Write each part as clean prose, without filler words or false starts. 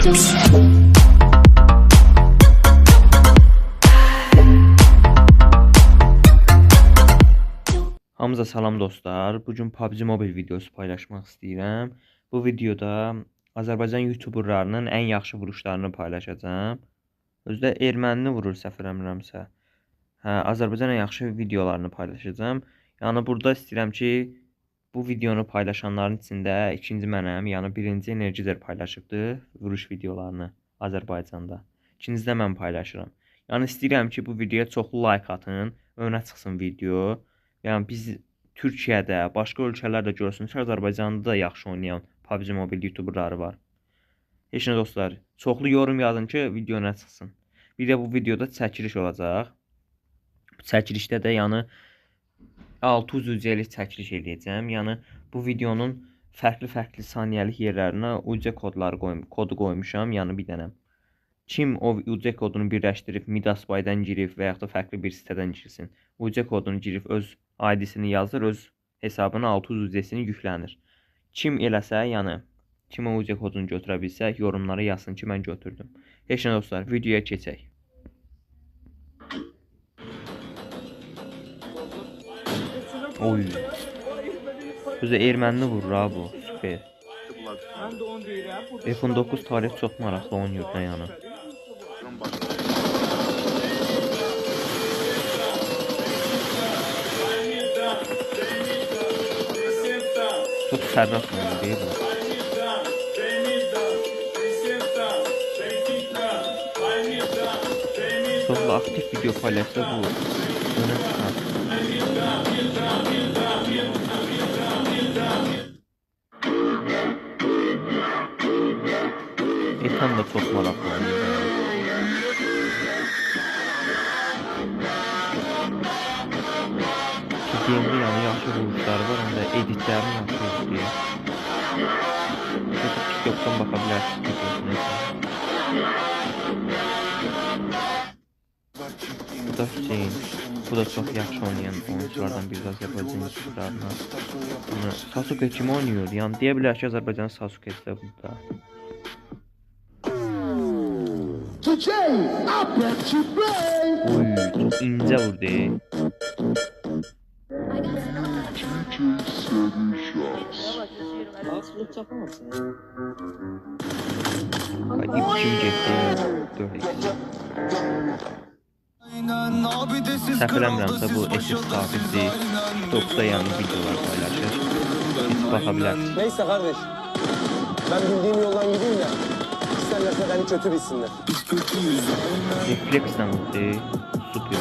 Hamınıza salam dostlar. Bugün PUBG Mobile videosu paylaşmaq istəyirəm. Bu videoda Azərbaycan YouTuberlarının ən yaxşı vuruşlarını paylaşacağım. Özdə ermənini vurur səhv eləmirəmsə. Azərbaycan ən yaxşı videolarını paylaşacağım. Yəni burada istəyirəm ki, bu videonu paylaşanların içində ikinci mənəm. Yəni birinci Enerjidir paylaşıbdı vuruş videolarını Azərbaycanda. İkinci də mən paylaşıram. Yəni istəyirəm ki, bu videoya çoxlu like atın, önə çıxsın video. Yəni biz Türkiyədə, başqa ölkələrdə görsün ki, Azərbaycanda da yaxşı oynayan PUBG Mobile YouTuberları var. Heç nə dostlar, çoxlu yorum yazın ki, video nə çıxsın. Bir də bu videoda çəkiliş olacaq. Bu çəkilişdə də yəni 600 UC-lik çəkiliş edəcəm. Yəni bu videonun fərqli saniyəlik yerlərinə UC kodu qoymuşam, yəni bir dənə. Kim o UC kodunu birləşdirib Midasbay'dan girib və yaxud da fərqli bir sitədən girsin. UC kodunu girib öz ID-sini yazır, öz hesabına 600 UC-sini yüklənir. Kim eləsə, yəni kim o UC kodunu götürə bilsə, yorumlara yazsın ki, mən götürdüm. Heç nə dostlar, videoya keçək. Oy. Özü ermənini vurur ha bu. Süper. F-19 tarih çox maraqlı oynayır da yəni. Çok sərras oyuncu değil mi? Çok aktif video paylaşsa bu öne çıkar. Ethan da çok maraklı oynuyor. Gamede yani yaxşı vuruşları var, həm də editlərini yaxşı izləyir. TikTok'dan baxa bilərsiniz. Bu da Hüseyin. Bu da çox yaxşı oynayan oyunculardan biri Azərbaycan YouTuberlarına. Sasuke kim oynuyor? Yəni deyə bilər ki, Azərbaycan Sasuke'si də burada. Oy, çox incə vurdu. İpçim getdi. Səhv eləmirəmsə bu SS Sabitdir. TikTok'da yəni videolar paylaşır. Siz baxa bilərsiniz. Neyse kardeş. Ben bildiğim yoldan gideyim de isterlerse beni kötü bilsinler. Refleksdən vurdu. Super.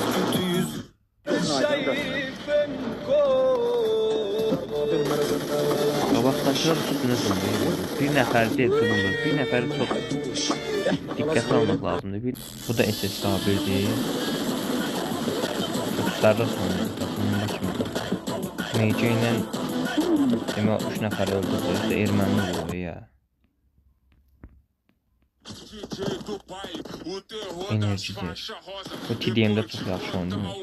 Qabaqdaşlar üstünə dönür. Bir nəfər deyil, durulur. Bir nəfəri çox diqqətli almaq lazımdır. Bu da SS Sabirdir. Çox sərras oynuyor. Bununla kimi. MC ilə demək 3 nəfər öldürdü. Erməni vurur ya. Enerjidir. Bu TDM-də çox yaxşı oynayır.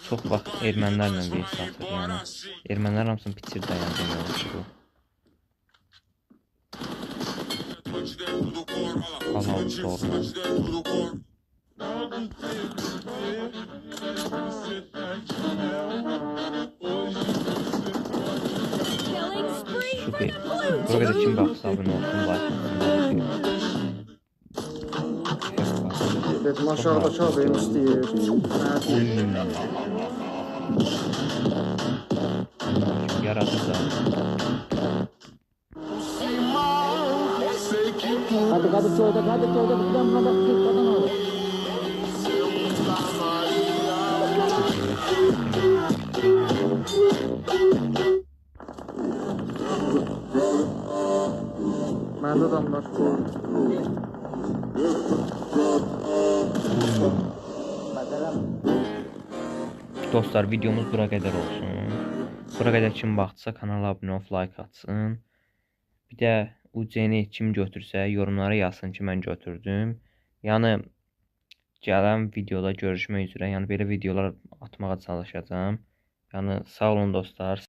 Çox vaxt ermənilərlə vs atır. Yəni ermənilər hamısını bitir dayandı bu. Al sorma. Süper. Burada kim baxsa abone olsun, like olsun. Dedim aşağıda çok benim istəyir. Yaradır da. Hadi solda bizden buna bak kadın olur. Məndə adamlar. Dostlar videomuz bura qədər olsun. Bura qədər kim baxdısa kanala abunə olub like atsın. Bir də UC-ni kim götürsə yorumlara yazsın ki mən götürdüm. Yəni gələn videoda görüşmək üzrə. Yəni belə videolar atmağa çalışacağam. Yəni sağ olun dostlar.